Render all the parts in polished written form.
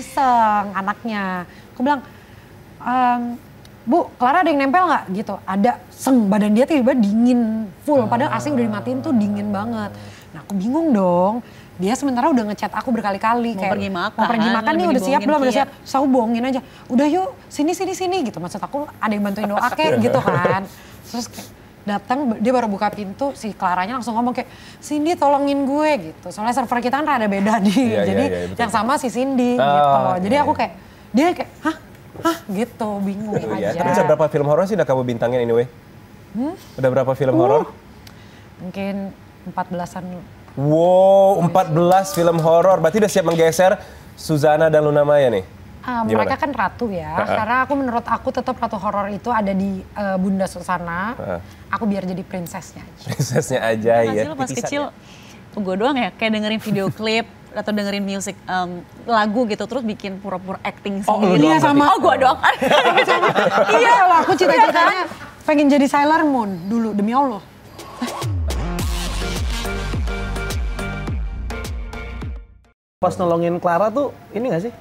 iseng anaknya. Aku bilang, Bu, Clara ada yang nempel nggak? Gitu. Ada, badan dia tiba-tiba dingin full. Padahal AC udah dimatiin tuh dingin banget. Nah aku bingung dong. Dia sementara udah ngechat aku berkali-kali mau kayak mau pergi makan nih, udah siap belum? Udah siap. Terus aku bohongin aja. Udah yuk, sini gitu. Maksud aku ada yang bantuin doa kayak gitu kan. Terus kayak datang, dia baru buka pintu, si Claranya langsung ngomong kayak, Cindy tolongin gue gitu. Soalnya server kita kan rada beda nih. Jadi yang sama si Cindy gitu. Jadi aku kayak, dia kayak, hah gitu, bingung aja. Tapi udah berapa film horor sih udah kamu bintangin anyway? Udah berapa film horor? Mungkin 14-an. Wow, 14 film horor. Berarti udah siap menggeser Suzana dan Luna Maya nih? Mereka kan ratu ya, karena menurut aku tetap ratu horor itu ada di Bunda Susana. Aku biar jadi prinsesnya aja. Prinsesnya aja ya. Pas kecil, gue doang ya, kayak dengerin video klip atau dengerin musik lagu gitu, terus bikin pura-pura acting sendiri. Iya sama. Oh gue doang. Iya kalau aku cita-citanya pengen jadi Sailor Moon dulu, demi Allah. Pas nolongin Clara tuh ini gak sih?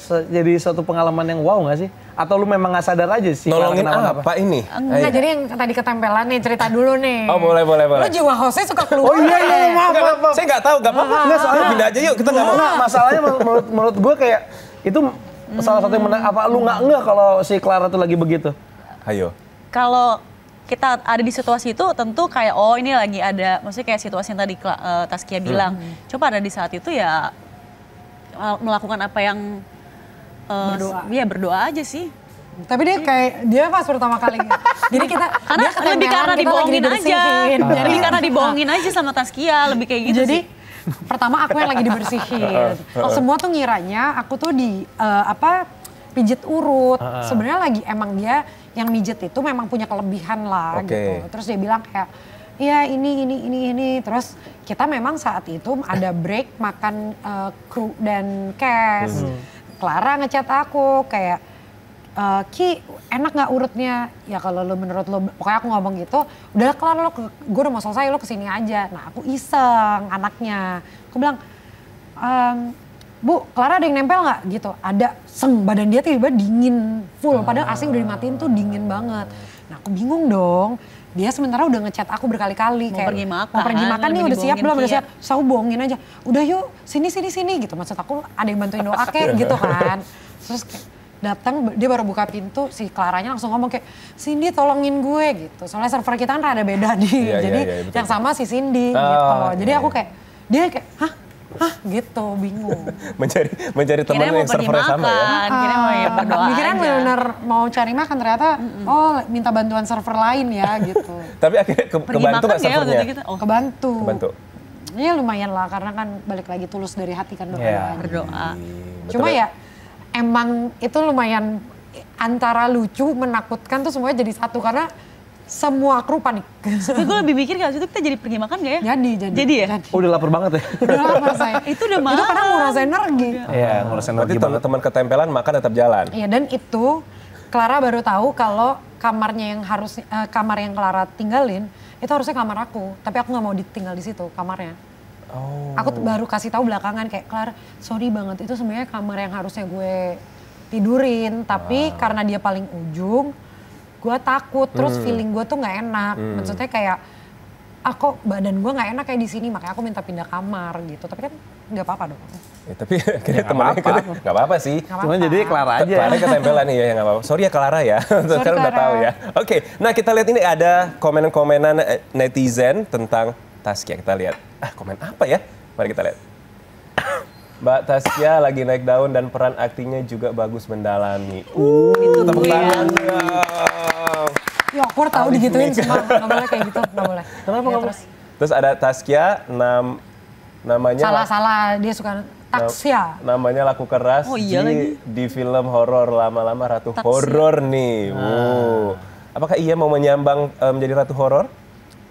Jadi suatu pengalaman yang wow gak sih? Atau lu memang gak sadar aja sih? Nolongin apa ini? Enggak, jadi yang tadi ketempelan nih, cerita dulu nih. Oh boleh. Lu jiwa hostnya suka keluar. Oh iya, maaf. Saya nggak tahu, nggak apa-apa. Nggak, soalnya pindah aja yuk, kita nggak mau. Nggak, masalahnya menurut gue kayak, itu salah satu yang apa lu nggak ngeh kalau si Clara tuh lagi begitu? Ayo. Kalau kita ada di situasi itu tentu kayak ini lagi ada, maksudnya kayak situasi yang tadi Taskia bilang. Coba ada di saat itu ya melakukan apa yang berdoa aja sih. Tapi dia pas pertama kali. Jadi kita lebih karena dibohongin aja. Jadi karena dibohongin aja sama Taskia, lebih kayak gitu jadi, sih. Pertama aku yang lagi dibersihin. Semua tuh ngiranya aku tuh pijit urut. Sebenarnya lagi emang dia yang mijet itu memang punya kelebihan lah gitu. Terus dia bilang kayak, iya ini. Terus kita memang saat itu ada break makan kru dan Cash. Clara ngechat aku kayak, Ki enak gak urutnya? Ya kalau menurut lo, pokoknya aku ngomong gitu, udah Clara gue udah mau selesai, lo kesini aja. Nah aku iseng anaknya. Aku bilang, Bu, Clara ada yang nempel gak? Gitu. Ada, badan dia tiba-tiba dingin full. Padahal AC udah dimatiin tuh dingin banget. Nah aku bingung dong. Dia sementara udah ngechat aku berkali-kali mau kayak mau pergi makan nih, udah siap belum? Udah siap. Terus aku bohongin aja. Udah yuk, sini gitu. Maksud aku ada yang bantuin doa kayak gitu kan. Terus kayak datang, dia baru buka pintu, si Claranya langsung ngomong kayak, Cindy tolongin gue gitu. Soalnya server kita kan rada beda nih. Jadi yang sama si Cindy gitu. Jadi aku kayak, dia kayak, hah gitu, bingung. mencari teman yang servernya sama ya? Kira mau berdoa aja. Mikirnya benar mau cari makan, ternyata minta bantuan server lain ya gitu. Tapi akhirnya kebantu gak servernya? Gitu. Kebantu. Ya lumayan lah, karena kan balik lagi tulus dari hati kan berdoa. Cuma ya emang itu lumayan antara lucu, menakutkan tuh semuanya jadi satu karena semua kru panik. Tapi gue lebih mikir kalau itu kita jadi pergi makan gak ya? Jadi ya? Udah lapar banget ya? Udah lapar saya. Itu udah malam. Itu karena nguras energi. Iya, nguras energi banget. Berarti teman ketempelan makan tetap jalan? Iya, dan itu Clara baru tahu kalau kamar yang Clara tinggalin, itu harusnya kamar aku. Tapi aku gak mau ditinggal di situ kamarnya. Aku baru kasih tahu belakangan kayak, Clara sorry banget, itu sebenarnya kamar yang harusnya gue tidurin. Tapi karena dia paling ujung, gue takut, terus feeling gue tuh nggak enak. Maksudnya kayak, kok badan gue nggak enak kayak di sini, makanya aku minta pindah kamar gitu. Tapi kan nggak apa-apa dong. Ya, tapi akhirnya temennya nggak apa-apa sih. Cuman jadi Clara aja. Clara ketempelan nih ya, nggak apa-apa. Sorry ya Clara ya, sekarang udah tahu ya. Oke, nah kita lihat ini ada komenan-komenan netizen tentang Taskia. Kita lihat, komen apa ya? Mari kita lihat. Mbak Taskia lagi naik daun dan peran aktingnya juga bagus mendalami. Tepuk tangan. Ya aku tahu digituin semua, nggak boleh kayak gitu, nggak boleh. Kenapa ya, terus ada Taskia, namanya... Salah, dia suka Taskia. Namanya laku keras di film horor lama-lama Ratu Horor nih. Apakah ia mau menyambang menjadi Ratu Horor?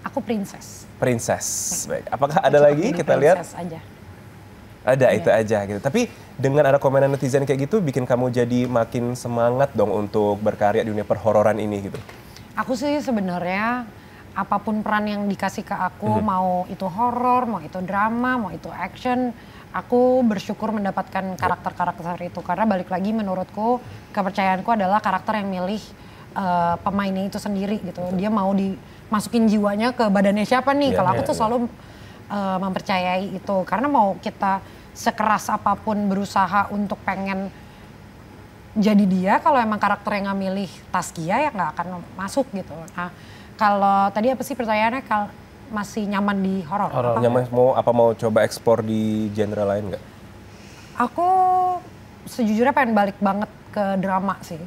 Aku princess. Baik. Apakah ada lagi? Kita lihat. Aja. Ada itu aja gitu. Tapi dengan ada komenan netizen kayak gitu bikin kamu jadi makin semangat dong untuk berkarya di dunia perhororan ini gitu. Aku sih sebenarnya apapun peran yang dikasih ke aku, mau itu horor, mau itu drama, mau itu action, aku bersyukur mendapatkan karakter-karakter itu. Karena balik lagi menurutku, kepercayaanku adalah karakter yang milih pemainnya itu sendiri gitu. Dia mau dimasukin jiwanya ke badannya siapa nih. Kalau aku tuh selalu mempercayai itu. Karena mau kita sekeras apapun berusaha untuk pengen jadi dia, kalau emang karakter yang nggak milih Taskia ya nggak akan masuk gitu. Nah, kalau tadi apa sih pertanyaannya, masih nyaman di horor? Nyaman mau coba ekspor di genre lain nggak? Aku sejujurnya pengen balik banget ke drama sih.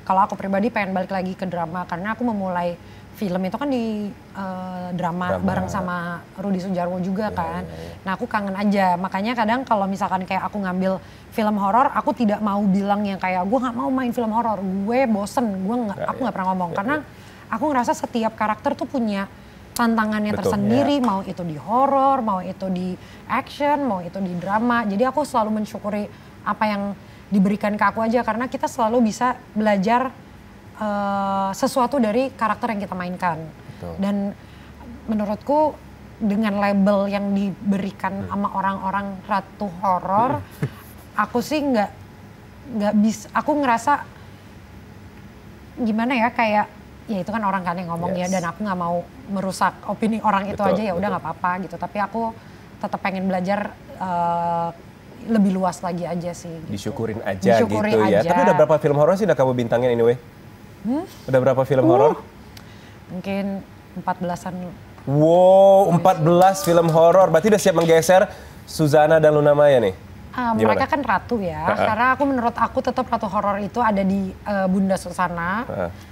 Kalau aku pribadi pengen balik lagi ke drama karena aku memulai film itu kan di drama bareng sama Rudi Sudjarwo juga kan. Nah aku kangen aja, makanya kadang kalau misalkan kayak aku ngambil film horor, aku tidak mau bilang yang kayak gue nggak mau main film horor, gue bosen, aku nggak pernah ngomong karena aku ngerasa setiap karakter tuh punya tantangannya tersendiri, mau itu di horor, mau itu di action, mau itu di drama. Jadi aku selalu mensyukuri apa yang diberikan ke aku aja karena kita selalu bisa belajar sesuatu dari karakter yang kita mainkan. Dan menurutku dengan label yang diberikan sama orang-orang ratu horor, aku sih nggak bisa. Aku ngerasa gimana ya, kayak ya itu kan orang kan yang ngomong ya, dan aku nggak mau merusak opini orang itu aja, ya udah nggak apa-apa gitu. Tapi aku tetap pengen belajar lebih luas lagi aja sih. Gitu. Disyukurin aja gitu ya. Tapi udah berapa film horor sih udah kamu bintangin anyway? Udah berapa film horor? Mungkin 14-an. Wow, 14 film horor. Berarti udah siap menggeser Suzana dan Luna Maya nih? Mereka kan ratu ya, karena menurut aku tetap ratu horor itu ada di Bunda Susana.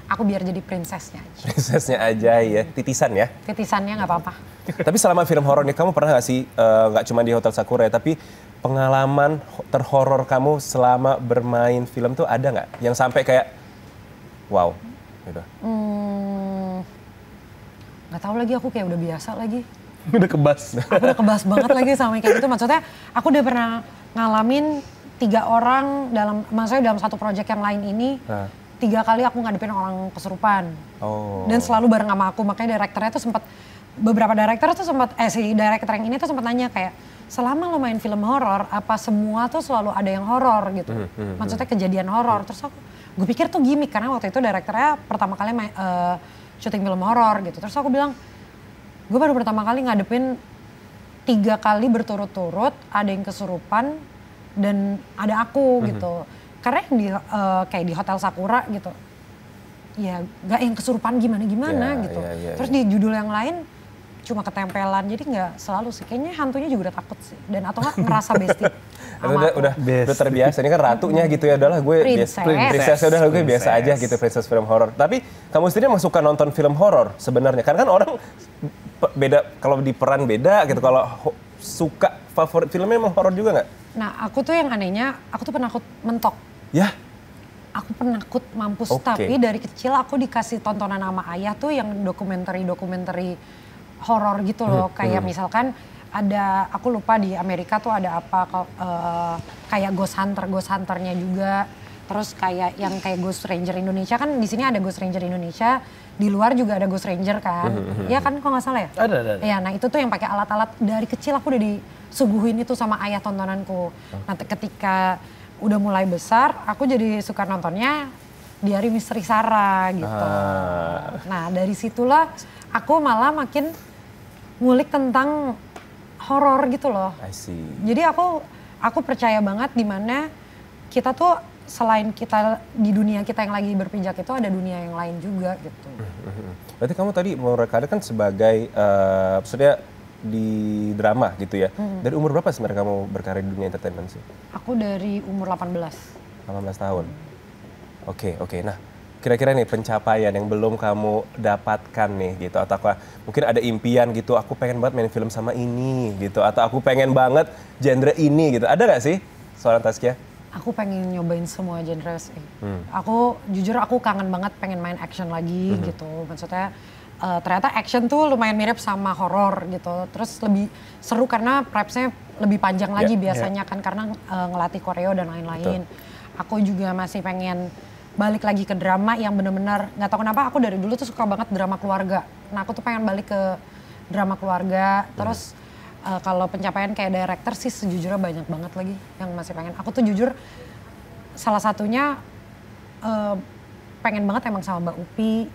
Aku biar jadi prinsesnya aja. Prinsesnya aja ya, titisan ya? Titisannya nggak apa-apa. Tapi selama film horor nih, kamu pernah nggak sih, nggak cuma di Hotel Sakura ya, tapi pengalaman terhoror kamu selama bermain film tuh ada nggak? Yang sampai kayak, wow, gitu. Nggak tahu lagi, aku kayak udah biasa lagi. Udah kebas. Aku udah kebas banget lagi sama kayak gitu. Maksudnya aku udah pernah ngalamin 3 orang dalam satu proyek yang lain ini. 3 kali aku ngadepin orang kesurupan. Dan selalu bareng sama aku. Makanya direkturnya tuh beberapa direktur tuh si direktur yang ini tuh sempat nanya kayak, selama lo main film horor, apa semua tuh selalu ada yang horor gitu. Maksudnya kejadian horor. Terus gue pikir tuh gimmick karena waktu itu direkturnya pertama kali syuting film horor gitu. Terus aku bilang, gue baru pertama kali ngadepin 3 kali berturut-turut ada yang kesurupan dan ada aku gitu. Karena yang kayak di Hotel Sakura gitu, ya gak yang kesurupan gimana-gimana gitu. Terus di judul yang lain cuma ketempelan, jadi nggak selalu sih. Kayaknya hantunya juga udah takut sih, dan atau nggak merasa bestie. udah terbiasa, ini kan ratunya gitu ya, adalah gue prinsesnya udah gue biasa aja gitu, princess film horor. Tapi kamu sendiri emang suka nonton film horor sebenarnya, karena kan orang beda, kalau di peran beda gitu, kalau suka favorit filmnya emang horor juga nggak? Nah aku tuh yang anehnya, aku tuh penakut mentok. Ya? Aku penakut mampus, tapi dari kecil aku dikasih tontonan sama ayah tuh yang dokumenter horor gitu loh, kayak misalkan ada, aku lupa di Amerika tuh ada apa, kayak Ghost Hunternya juga, terus kayak yang kayak Ghost Ranger Indonesia kan, di sini ada Ghost Ranger Indonesia, di luar juga ada Ghost Ranger kan, ya kan kalau nggak salah ya? Ada. Ya, nah itu tuh yang pakai alat-alat, dari kecil aku udah disuguhin itu sama ayah tontonanku. Nah ketika udah mulai besar, aku jadi suka nontonnya Diari Misteri Sarah gitu. Nah dari situlah aku malah makin ngulik tentang horor gitu loh. I see. Jadi aku percaya banget di mana kita tuh selain kita di dunia kita yang lagi berpijak itu ada dunia yang lain juga gitu. Berarti kamu tadi berkarir kan sebagai maksudnya di drama gitu ya. Dari umur berapa sebenarnya kamu berkarir di dunia entertainment sih? Aku dari umur 18. 18 tahun. Oke. Nah, kira-kira nih pencapaian yang belum kamu dapatkan nih gitu, atau mungkin ada impian gitu, aku pengen banget main film sama ini gitu, atau aku pengen banget genre ini gitu, ada gak sih seorang Taskia? Aku pengen nyobain semua genre sih. Aku jujur aku kangen banget pengen main action lagi gitu, maksudnya ternyata action tuh lumayan mirip sama horor gitu, terus lebih seru karena prepsnya lebih panjang lagi biasanya kan, karena ngelatih koreo dan lain-lain. Aku juga masih pengen balik lagi ke drama yang bener-bener, nggak tahu kenapa aku dari dulu tuh suka banget drama keluarga. Nah aku tuh pengen balik ke drama keluarga, terus kalau pencapaian kayak director sih sejujurnya banyak banget lagi yang masih pengen. Aku tuh jujur salah satunya pengen banget emang sama Mbak Upi,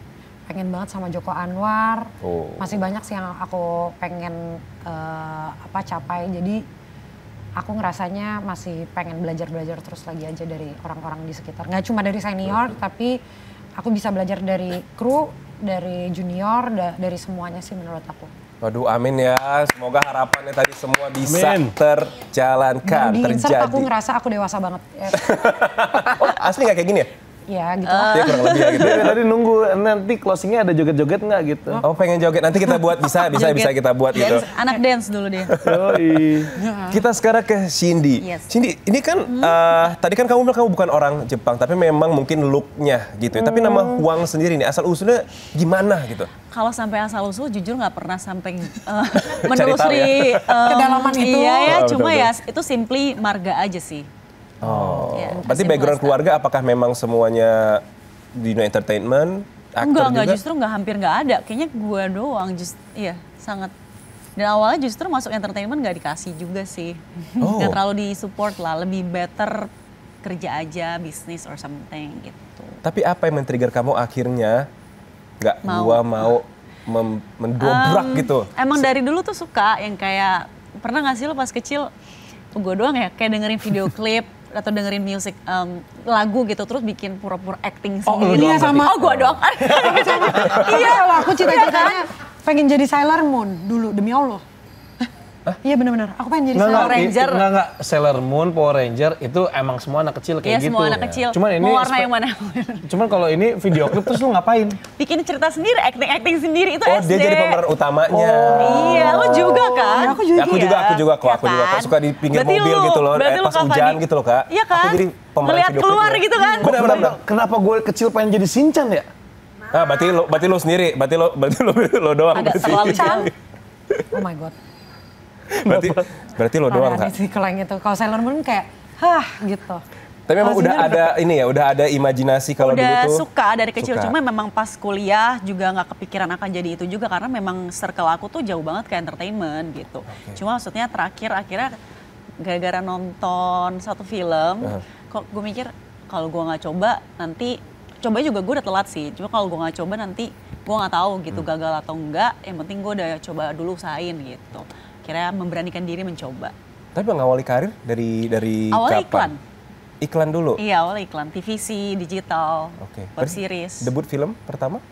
pengen banget sama Joko Anwar. Masih banyak sih yang aku pengen capai. Jadi aku ngerasanya masih pengen belajar terus lagi aja dari orang-orang di sekitar. Nggak cuma dari senior, tapi aku bisa belajar dari kru, dari junior, dari semuanya sih menurut aku. Waduh, amin ya. Semoga harapannya tadi semua bisa terjalankan, di terjadi. insert aku ngerasa aku dewasa banget. Oh, asli nggak kayak gini ya? Ya gitu. Ya kurang lebih ya gitu. Tadi nunggu nanti closingnya ada joget-joget nggak gitu. Oh, pengen joget. Nanti kita buat, bisa kita buat gitu. Anak dance dulu dia. Kita sekarang ke Cindy. Yes. Cindy, ini kan tadi kan kamu bilang kamu bukan orang Jepang, tapi memang mungkin look-nya gitu ya. Tapi nama Hwang sendiri nih, asal usulnya gimana gitu? Kalau sampai asal usul jujur nggak pernah sampai Cari menelusuri kedalaman itu. Iya ya, Oh, cuma betul, ya itu simply marga aja sih. Oh, Ya, berarti simple background as that. keluarga apakah memang semuanya di dunia entertainment, aktor Enggak, juga? justru hampir nggak ada. Kayaknya gue doang, iya sangat. Dan awalnya justru masuk entertainment nggak dikasih juga sih. Oh. Nggak terlalu di-support lah, lebih better kerja aja, bisnis or something gitu. Tapi apa yang men-trigger kamu akhirnya nggak Mau. gua mau mendobrak gitu? Emang dari dulu tuh suka yang kayak, pernah nggak sih lo pas kecil, gue doang ya, kayak dengerin video klip, atau dengerin musik lagu gitu terus bikin pura-pura acting sendiri. Iya sama. Oh gue doang. Iya kalau aku cita-citanya pengen jadi Sailor Moon dulu demi Allah. Iya benar-benar. Aku pengen jadi Sailor Ranger. Enggak, Sailor Moon, Power Ranger itu emang semua anak kecil kayak Iya gitu. semua anak kecil. Cuman ini mau warna yang mana? Cuman kalau ini video klip terus lu ngapain? Bikin cerita sendiri, acting sendiri itu Oh, SD. dia jadi pemeran utamanya. Iya, lo juga kan? Ya, aku juga. Aku juga kok, Iya aku juga kan? suka di pinggir Berarti mobil lu- gitu loh, berarti lu pas Kak hujan Fadi. gitu loh Kak. Iya kan? Aku jadi pemeran Ngeliat video keluar klipnya. gitu kan? Benar. Kenapa gue kecil pengen jadi Shinchan ya? Ah, berarti lo sendiri, berarti lo doang. Agak berarti. terlalu jauh. Oh my god. berarti lo doang Parah Kak. nih sih kalau yang itu. Kalau Sailor Moon kayak gitu. Tapi memang Kalau udah sendiri ada ini ya, udah ada imajinasi kalau dulu Udah tuh. suka dari kecil, suka. cuma memang pas kuliah juga nggak kepikiran akan jadi itu juga karena memang circle aku tuh jauh banget ke entertainment gitu. Cuma maksudnya terakhir akhirnya gara-gara nonton satu film, kok gue mikir kalau gue nggak coba nanti, coba juga gue udah telat sih. Cuma kalau gue nggak coba nanti gue nggak tahu gitu gagal atau enggak. Yang penting gue udah coba dulu usahain gitu. Akhirnya memberanikan diri mencoba. Tapi mengawali karir dari Awalnya kapan? iklan. Iklan dulu. Iya awalnya iklan, TVC, digital, Oke. web Berarti series. Debut film pertama?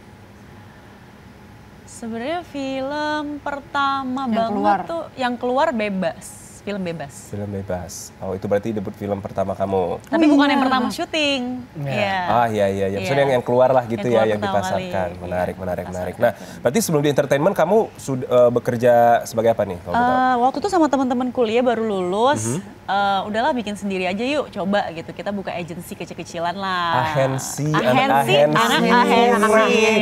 Sebenarnya film pertama Yang banget keluar. tuh yang keluar bebas, film bebas. Film bebas. Oh, itu berarti debut film pertama kamu. Tapi bukan yang pertama syuting. Iya. Ah iya. Maksudnya yang keluar lah gitu Yang ya, keluar yang pertama dipasarkan. kali. Menarik. Iya, pasarkan Nah, berarti sebelum di entertainment kamu sudah bekerja sebagai apa nih? Kalau boleh tahu? Waktu itu sama teman-teman kuliah baru lulus, udahlah bikin sendiri aja yuk, coba gitu. Kita buka agensi kecil-kecilan lah. Ahensi, anak agensi.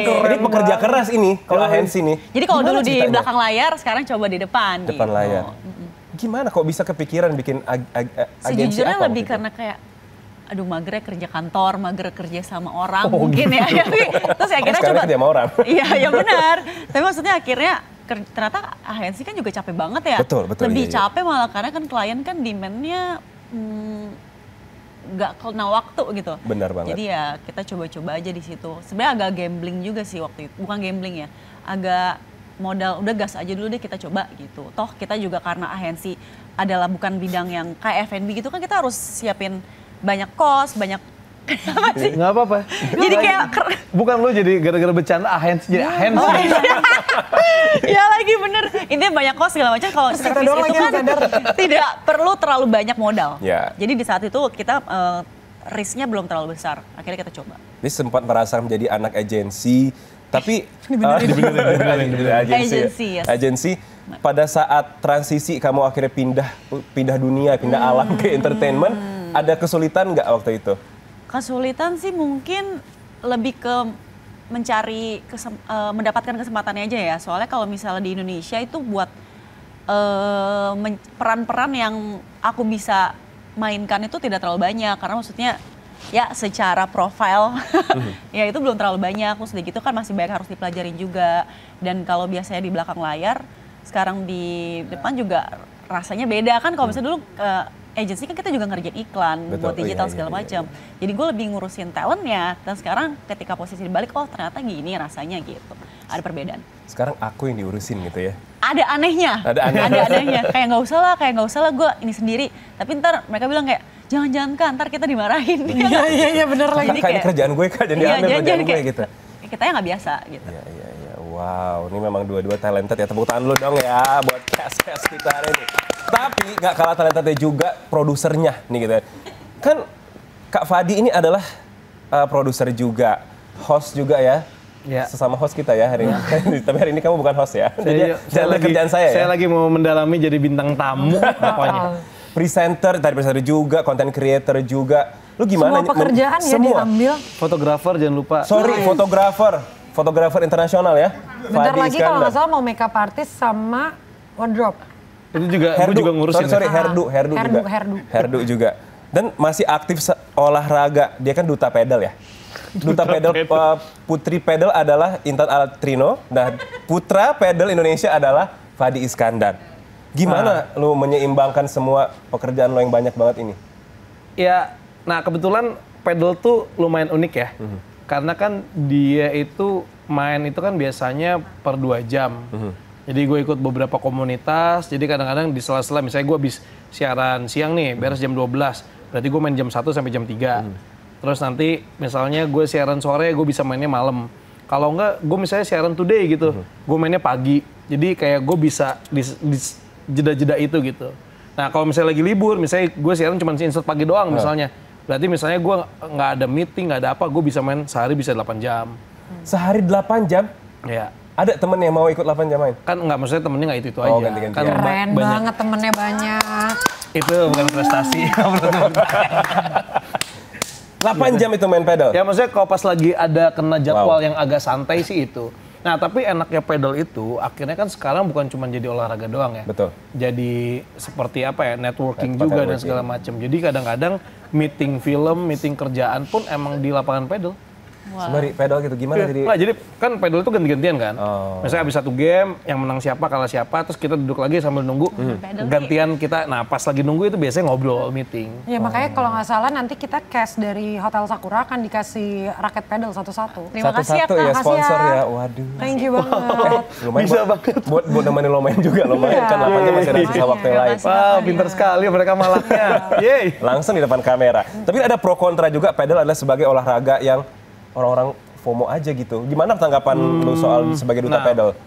Ini pekerja keras ini, kalau ahensi nih. Jadi kalau Gimana dulu di ceritanya? belakang layar, sekarang coba di depan. Depan gitu. layar. Gimana kok bisa kepikiran bikin agensi Sejujurnya apa? lebih waktu itu? karena kayak aduh mager kerja kantor, mager kerja sama orang mungkin ya. Terus akhirnya sekarang coba kerja sama orang. Iya, ya benar. Tapi maksudnya akhirnya ternyata agensi kan juga capek banget ya. Betul, Lebih iya. capek malah karena kan klien kan demand-nya nggak kena waktu gitu. Benar banget. Jadi ya kita coba-coba aja di situ. Sebenarnya agak gambling juga sih waktu itu. Bukan gambling ya, agak modal udah gas aja dulu deh kita coba gitu. Toh kita juga karena agensi adalah bukan bidang yang kayak F&B gitu kan kita harus siapin banyak kos, banyak apa sih? Nggak apa-apa. Jadi kayak Bukan lu jadi gara-gara bercanda ahensi jadi ahensi. ya lagi bener. Intinya banyak kos segala macam. Kalau servis doang itu lagi yang kan tidak perlu terlalu banyak modal. Ya. Jadi di saat itu kita risknya belum terlalu besar. Akhirnya kita coba. Dia sempat merasa menjadi anak agensi, tapi Agensi, yes. agensi. Pada saat transisi kamu akhirnya pindah dunia, pindah alam ke entertainment, ada kesulitan nggak waktu itu? Kesulitan sih mungkin lebih ke mencari mendapatkan kesempatannya aja ya. Soalnya kalau misalnya di Indonesia itu buat peran-peran yang aku bisa mainkan itu tidak terlalu banyak karena maksudnya ya secara profile ya itu belum terlalu banyak. Terus udah gitu kan masih banyak harus dipelajarin juga. Dan kalau biasanya di belakang layar sekarang di depan juga rasanya beda kan. Kalau misalnya dulu agency kan kita juga ngerjain iklan buat digital segala macam. Jadi gue lebih ngurusin talentnya, dan sekarang ketika posisi dibalik, oh ternyata gini rasanya gitu. Ada perbedaan. Sekarang aku yang diurusin gitu ya? Ada anehnya. Ada anehnya. Kayak nggak usah lah gue ini sendiri. Tapi ntar mereka bilang kayak, jangan kan, ntar kita dimarahin. Iya bener lagi. Kayak kerjaan gue kan, jadi ambil kerjaan gue gitu. Kita nggak biasa gitu. Iya. Wow, ini memang dua-dua talented ya. Tepuk tangan dulu dong ya buat cast kita hari ini. Tapi nggak kalah talentednya juga produsernya nih gitu. Kan Kak Fadi ini adalah produser juga, host juga ya. Ya. Sesama host kita ya hari ini. Tapi hari ini kamu bukan host ya. Jadi kerjaan saya ya. Saya lagi mau mendalami jadi bintang tamu pokoknya. Presenter, tadi presenter juga, content creator juga. Lu gimana? Semua pekerjaan ya diambil. Fotografer jangan lupa. Sorry, fotografer internasional ya. Bentar lagi kalau nggak salah mau makeup artist sama wardrobe. Itu juga gue juga ngurusin. Sorry, Herdu juga. Dan masih aktif olahraga. Dia kan duta pedal ya. Duta pedal Putri Pedal adalah Intan Altrino. Nah, putra pedal Indonesia adalah Fadi Iskandar. Gimana lu menyeimbangkan semua pekerjaan lo yang banyak banget ini? Ya, nah kebetulan pedal tuh lumayan unik ya. Karena kan dia itu main itu kan biasanya per 2 jam. Jadi gue ikut beberapa komunitas, jadi kadang-kadang di sela-sela misalnya gue habis siaran siang nih, beres jam 12. Berarti gue main jam 1 sampai jam 3. Terus nanti misalnya gue siaran sore, gue bisa mainnya malam. Kalau enggak, gue misalnya siaran today gitu, gue mainnya pagi. Jadi kayak gue bisa di jeda-jeda itu gitu. Nah kalau misalnya lagi libur, misalnya gue siaran cuma insert pagi doang misalnya. Berarti misalnya gue nggak ada meeting, nggak ada apa, gue bisa main sehari bisa 8 jam. Sehari 8 jam? Ya. Ada temen yang mau ikut 8 jam main? Kan nggak, maksudnya temennya nggak itu aja. Ganti-ganti. Kan keren banget temennya banyak. Itu bukan prestasi. 8 jam itu main pedal? Ya maksudnya kalau pas lagi ada kena jadwal yang agak santai sih itu. Nah tapi enaknya pedal itu akhirnya kan sekarang bukan cuma jadi olahraga doang ya. Betul. Jadi seperti apa ya, networking juga dan segala macam. Jadi kadang-kadang meeting film, meeting kerjaan pun emang di lapangan pedal. Sembari pedal gitu, gimana jadi? Nah, jadi kan pedal itu ganti-gantian kan. Misalnya habis satu game, yang menang siapa, kalah siapa, terus kita duduk lagi sambil nunggu. Gantian kita, nah pas lagi nunggu itu biasanya ngobrol, meeting. Ya makanya kalau nggak salah nanti kita cash dari Hotel Sakura akan dikasih raket pedal satu-satu. Terima kasih ya, Satu-satu ya sponsor ya, waduh. Thank you banget. Lumayan Bisa banget. Buat nemenin lo main juga, lo main kan 8 jam masih ada sisa waktu yang lain. Wah, pintar sekali mereka malaknya. Yeay. Langsung di depan kamera. Tapi ada pro kontra juga, pedal adalah sebagai olahraga yang orang-orang FOMO aja gitu. Gimana tanggapan lu soal sebagai duta pedal?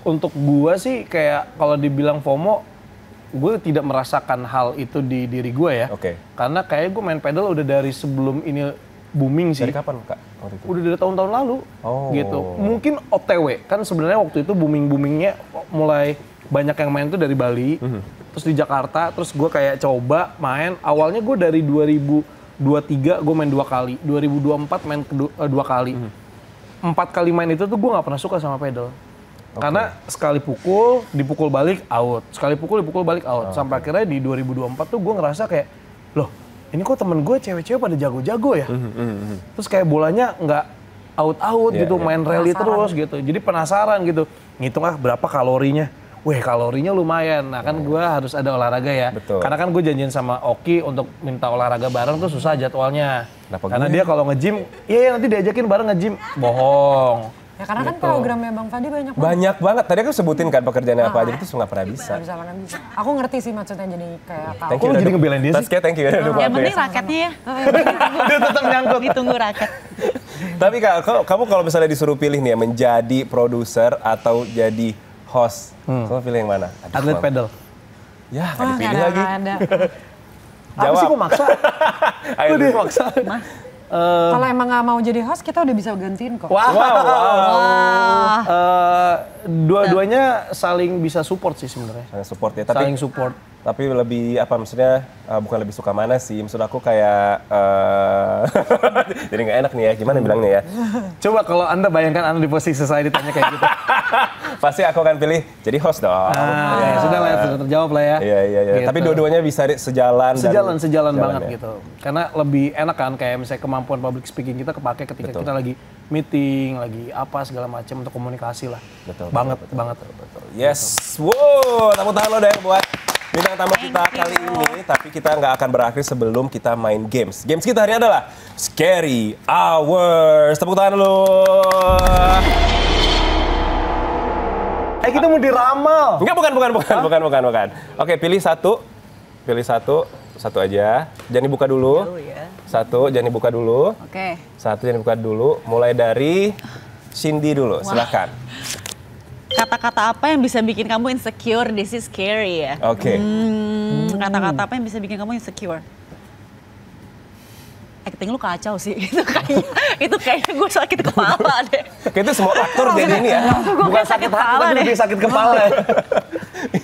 Untuk gua sih kayak kalau dibilang FOMO, gue tidak merasakan hal itu di diri gue ya. Oke. Karena kayak gue main pedal udah dari sebelum ini booming sih. Dari kapan Kak? Waktu itu? Udah dari tahun-tahun lalu. Oh. Gitu. Mungkin OTW kan sebenarnya waktu itu booming-boomingnya mulai banyak yang main tuh dari Bali, terus di Jakarta, terus gue kayak coba main. Awalnya gue dari 2023 gue main 2 kali, 2024 main 2 kali. 4 kali main itu tuh gue nggak pernah suka sama pedal. Karena sekali pukul, dipukul balik, out. Sekali pukul, dipukul balik, out. Sampai akhirnya di 2024 tuh gue ngerasa kayak, loh ini kok temen gue cewek-cewek pada jago-jago ya? Terus kayak bolanya nggak out-out gitu, main rally terus gitu. Jadi penasaran gitu, ngitung berapa kalorinya. Wih kalorinya lumayan, nah kan gue harus ada olahraga ya. Betul. Karena kan gue janjian sama Oki untuk minta olahraga bareng tuh susah jadwalnya. Karena dia kalau nge-gym, iya nanti diajakin bareng nge-gym, bohong. Ya karena kan programnya Bang Fadi banyak banget. Banyak banget, tadi aku sebutin kan pekerjaannya apa aja, itu nggak pernah bisa. Bisa. Aku ngerti sih maksudnya jadi kayak Thank you, jadi ngebelain dia sih? Taskia, thank you. Yang penting raketnya ya. Dia tetap nyangkut. Ditunggu raket. Tapi Kak, kamu kalau misalnya disuruh pilih nih ya, menjadi produser atau jadi host, kamu pilih yang mana? Atlet pedal. Ya, nggak dipilih lagi. Apa sih kok maksa? Ayo dia maksa. Kalau emang nggak mau jadi host, kita udah bisa gantiin kok. Wow. Dua-duanya saling bisa support sih sebenarnya. Saling support ya. Saling support. Tapi lebih apa maksudnya bukan lebih suka mana sih? Maksud aku kayak jadi nggak enak nih ya. Gimana bilangnya ya? Coba kalau Anda bayangkan Anda di posisi saya ditanya kayak gitu. Pasti aku akan pilih jadi host dong. Ya sudah lah, sudah terjawab lah ya. Iya. Gitu. Tapi dua-duanya bisa sejalan banget ya. gitu. Karena lebih enak kan kayak misalnya kemampuan public speaking kita kepake ketika kita lagi meeting, lagi apa segala macam untuk komunikasi lah. Betul. Banget. Yes, wow, tepuk tangan lo deh buat bintang tamu kita kali ini. Tapi kita nggak akan berakhir sebelum kita main games. Games kita hari ini adalah Scary Hours. Tepuk tangan lo. Kita mau diramal. Enggak, bukan. Oke, pilih satu aja. Jangan dibuka dulu. Satu, jangan dibuka dulu. Oke. Satu, jangan dibuka dulu. Mulai dari Cindy dulu, silakan. Kata-kata apa yang bisa bikin kamu insecure? This is scary ya. Oke. Kata-kata apa yang bisa bikin kamu insecure? Acting lu kacau sih, itu kayaknya gue sakit kepala deh. Kayaknya semua aktor jadi ini ya. Bukan sakit hati, tapi lebih sakit kepala ya.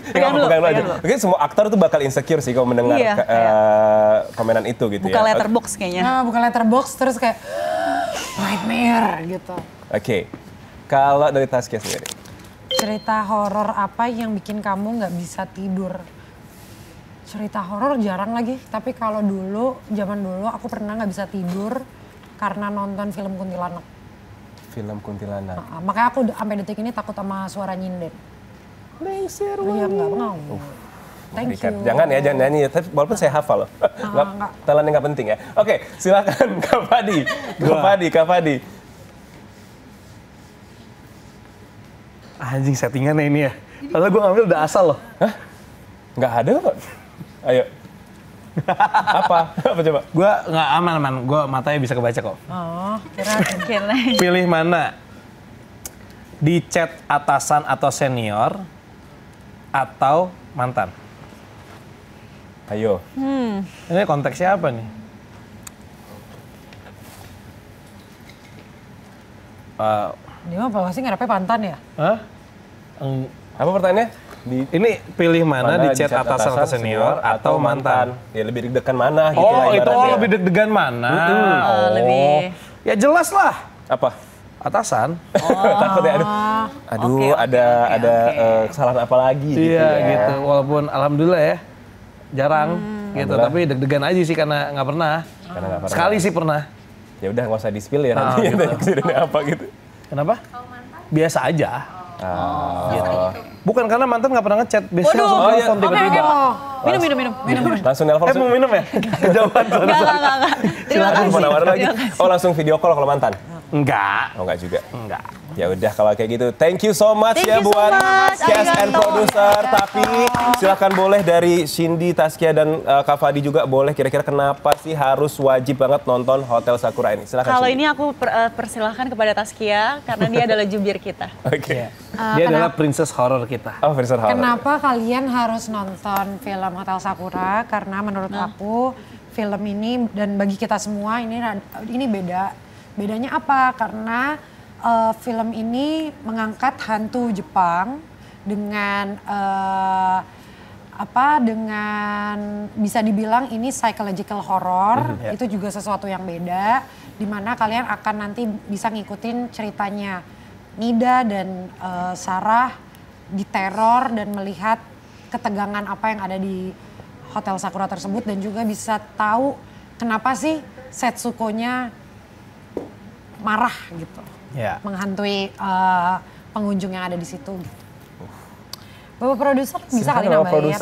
Pegang lu aja. Mungkin semua aktor tuh bakal insecure sih kalau mendengar komenan itu gitu Buka ya. letterbox kayaknya. Nah, buka letterbox terus kayak nightmare gitu. Oke, kalau dari Taskia sendiri. Cerita horor apa yang bikin kamu nggak bisa tidur? Cerita horor jarang lagi, tapi kalau zaman dulu aku pernah nggak bisa tidur karena nonton film kuntilanak. Film kuntilanak. Makanya aku sampai detik ini takut sama suara nyinden. Lengser. Iya nggak mau. Thank you. Jangan ya, jangan nyanyi. Tapi walaupun saya hafal loh. Talentnya nggak penting ya. Oke, silakan Kak Fadi. Anjing settingannya ini ya. Padahal gue ngambil udah asal loh. Hah? Nggak ada kok. Ayo. Apa coba? Gue nggak aman. Gue matanya bisa kebaca kok. Oh, Kira. Pilih mana? Di chat atasan atau senior atau mantan? Ayo. Ini konteksnya apa nih? Dia mah pasti ngarepnya pantan ya? Hah? Apa pertanyaannya? Ini pilih mana di chat atasan atau senior atau mantan? Ya lebih deg-degan mana gitu lah Oh, itu ibaratnya. lebih deg-degan mana? Lebih. Ya jelas lah. Apa? Atasan. Takut ya, aduh ada kesalahan apa lagi gitu Iya ya. gitu. Walaupun alhamdulillah ya jarang gitu. Tapi deg-degan aja sih karena nggak pernah. Karena nggak pernah. Sekali sih pernah. Ya udah nggak usah di-spill ya nanti gitu. kejadiannya apa gitu. Kenapa? Biasa aja. Gitu. Bukan karena mantan nggak pernah ngechat. Biasanya langsung telepon tiba-tiba. Minum. Langsung nelpon. Mau minum ya? Jawab. Enggak. Terima Silakan kasih. penawaran lagi. Oh langsung video call kalau mantan? Enggak. Oh enggak juga. Enggak. Ya udah kalau kayak gitu, thank you so much Thank ya you so buat much. cast and Arigato. producer. Tapi silakan boleh dari Cindy, Taskia dan Kak Fadi juga boleh kira-kira kenapa sih harus wajib banget nonton Hotel Sakura ini? Silakan. Kalau Cindy. ini aku persilahkan kepada Taskia karena dia adalah jubir kita. Oke. Dia adalah princess horror kita. Oh, Profesor Howard. Kenapa kalian harus nonton film Hotel Sakura? Karena menurut aku film ini dan bagi kita semua ini beda. Bedanya apa? Karena film ini mengangkat hantu Jepang dengan dengan bisa dibilang ini psychological horror. Itu juga sesuatu yang beda. Dimana kalian akan nanti bisa ngikutin ceritanya Nida dan Sarah diteror dan melihat ketegangan apa yang ada di Hotel Sakura tersebut dan juga bisa tahu kenapa sih Setsuko-nya marah gitu, menghantui pengunjung yang ada di situ gitu. Bapak produser bisa kali nambahin.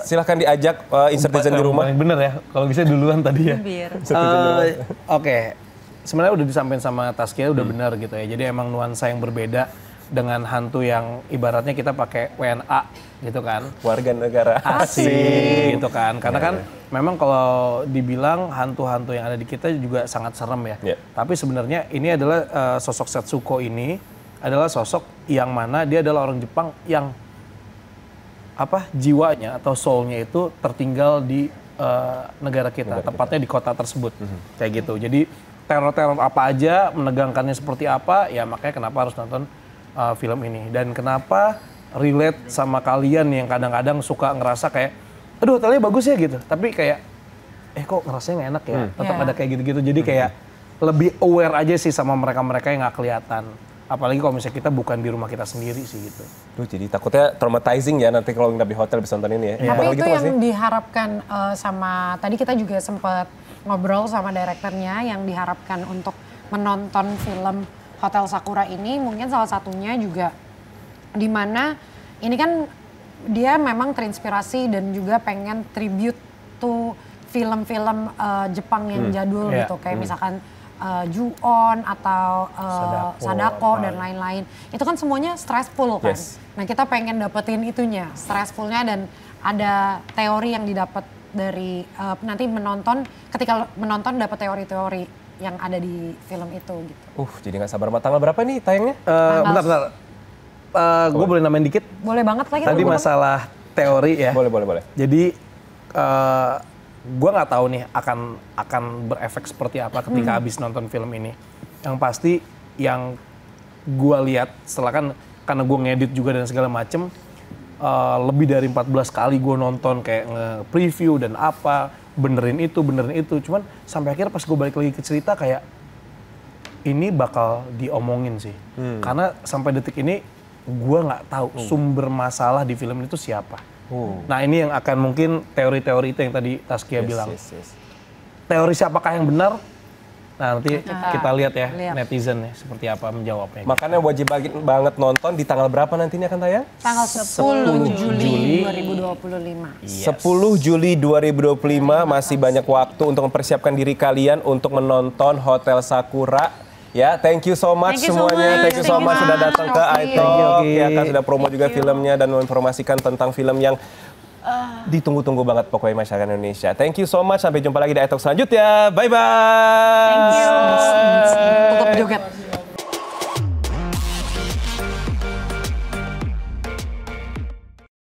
Silahkan diajak netizen di rumah. Bener ya, kalau bisa duluan tadi ya. Oke, sebenarnya udah disampaikan sama Taskia udah benar gitu ya. Jadi emang nuansa yang berbeda dengan hantu yang ibaratnya kita pakai WNA gitu kan. Warga negara asing gitu kan. Karena kan memang kalau dibilang hantu-hantu yang ada di kita juga sangat serem ya. Tapi sebenarnya ini adalah sosok Setsuko ini adalah sosok yang mana dia adalah orang Jepang yang jiwanya atau soulnya itu tertinggal di negara kita, tepatnya di kota tersebut. Kayak gitu. Jadi teror-teror apa aja, menegangkannya seperti apa, ya makanya kenapa harus nonton film ini. Dan kenapa relate sama kalian yang kadang-kadang suka ngerasa kayak, aduh hotelnya bagus ya gitu. Tapi kayak, kok ngerasanya nggak enak ya. Tetap ada kayak gitu-gitu. Jadi kayak lebih aware aja sih sama mereka-mereka yang nggak kelihatan. Apalagi kalau misalnya kita bukan di rumah kita sendiri sih gitu. Duh, jadi takutnya traumatizing ya nanti kalau nggak di hotel bisa nonton ini ya. Tapi itu yang diharapkan sama, tadi kita juga sempat ngobrol sama direkturnya yang diharapkan untuk menonton film Hotel Sakura ini mungkin salah satunya juga di mana ini kan dia memang terinspirasi dan juga pengen tribute to film-film Jepang yang jadul gitu kayak misalkan Ju-on atau Sadako dan lain-lain. Itu kan semuanya stressful kan. Nah kita pengen dapetin itunya, stressfulnya dan ada teori yang didapat dari nanti menonton, ketika menonton dapat teori-teori yang ada di film itu gitu. Jadi nggak sabar. Tanggal berapa nih tayangnya? Bentar. Gue boleh namain dikit? Boleh banget lagi. Tadi masalah teori ya. Boleh. Jadi gue nggak tahu nih akan berefek seperti apa ketika habis nonton film ini. Yang pasti yang gue lihat setelah kan karena gue ngedit juga dan segala macem, lebih dari 14 kali gue nonton kayak nge-preview dan apa, benerin itu. Cuman sampai akhir pas gue balik lagi ke cerita kayak ini bakal diomongin sih. Karena sampai detik ini gue nggak tahu sumber masalah di film itu siapa. Nah ini yang akan mungkin teori-teori itu yang tadi Taskia bilang. Teori siapakah yang benar? Nah nanti kita lihat ya netizen ya seperti apa menjawabnya. Makanya wajib banget nonton di tanggal berapa nanti ini akan tayang? Tanggal 10 Juli 2025. 10 Juli 2025 masih banyak waktu untuk mempersiapkan diri kalian untuk menonton Hotel Sakura. Ya, thank you so much semuanya. Thank you so much sudah datang ke iTalk. Ya kan sudah promo juga filmnya dan menginformasikan tentang film yang ditunggu-tunggu banget pokoknya masyarakat Indonesia. Thank you so much. Sampai jumpa lagi di iTalk selanjutnya. Bye bye. Thank you. Tutup joget.